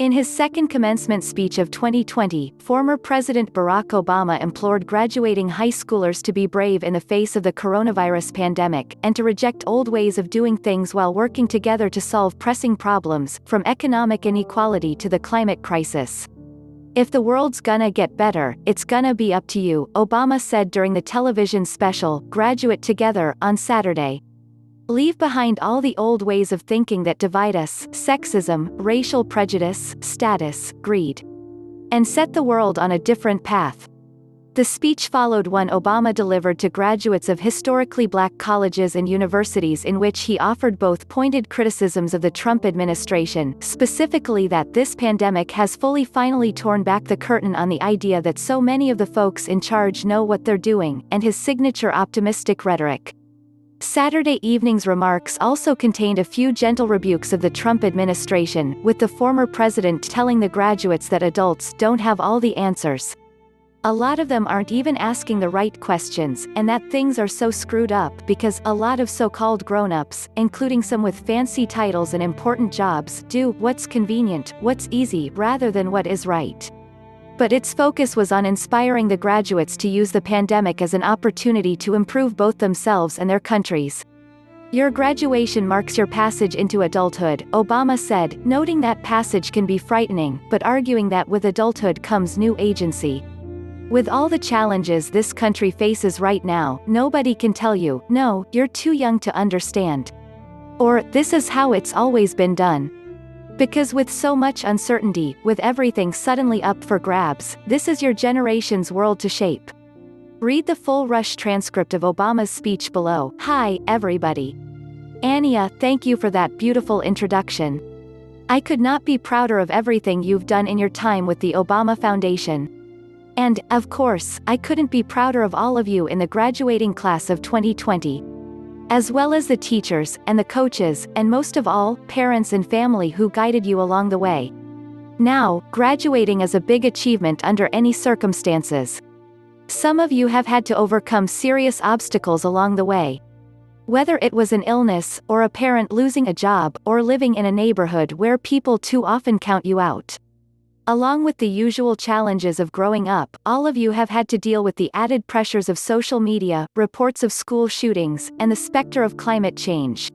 In his second commencement speech of 2020, former President Barack Obama implored graduating high schoolers to be brave in the face of the coronavirus pandemic, and to reject old ways of doing things while working together to solve pressing problems, from economic inequality to the climate crisis. "If the world's gonna get better, it's gonna be up to you," Obama said during the television special, Graduate Together, on Saturday. "Leave behind all the old ways of thinking that divide us, sexism, racial prejudice, status, greed. And set the world on a different path." The speech followed one Obama delivered to graduates of historically black colleges and universities, in which he offered both pointed criticisms of the Trump administration, specifically that this pandemic has finally torn back the curtain on the idea that so many of the folks in charge know what they're doing, and his signature optimistic rhetoric. Saturday evening's remarks also contained a few gentle rebukes of the Trump administration, with the former president telling the graduates that adults don't have all the answers. A lot of them aren't even asking the right questions, and that things are so screwed up because a lot of so-called grown-ups, including some with fancy titles and important jobs, do what's convenient, what's easy, rather than what is right. But its focus was on inspiring the graduates to use the pandemic as an opportunity to improve both themselves and their countries. "Your graduation marks your passage into adulthood," Obama said, noting that passage can be frightening, but arguing that with adulthood comes new agency. "With all the challenges this country faces right now, nobody can tell you, 'No, you're too young to understand,' or 'This is how it's always been done.' Because with so much uncertainty, with everything suddenly up for grabs, this is your generation's world to shape." Read the full Rush transcript of Obama's speech below. Hi, everybody. Anya, thank you for that beautiful introduction. I could not be prouder of everything you've done in your time with the Obama Foundation. And, of course, I couldn't be prouder of all of you in the graduating class of 2020. As well as the teachers, and the coaches, and most of all, parents and family who guided you along the way. Now, graduating is a big achievement under any circumstances. Some of you have had to overcome serious obstacles along the way. Whether it was an illness, or a parent losing a job, or living in a neighborhood where people too often count you out. Along with the usual challenges of growing up, all of you have had to deal with the added pressures of social media, reports of school shootings, and the specter of climate change.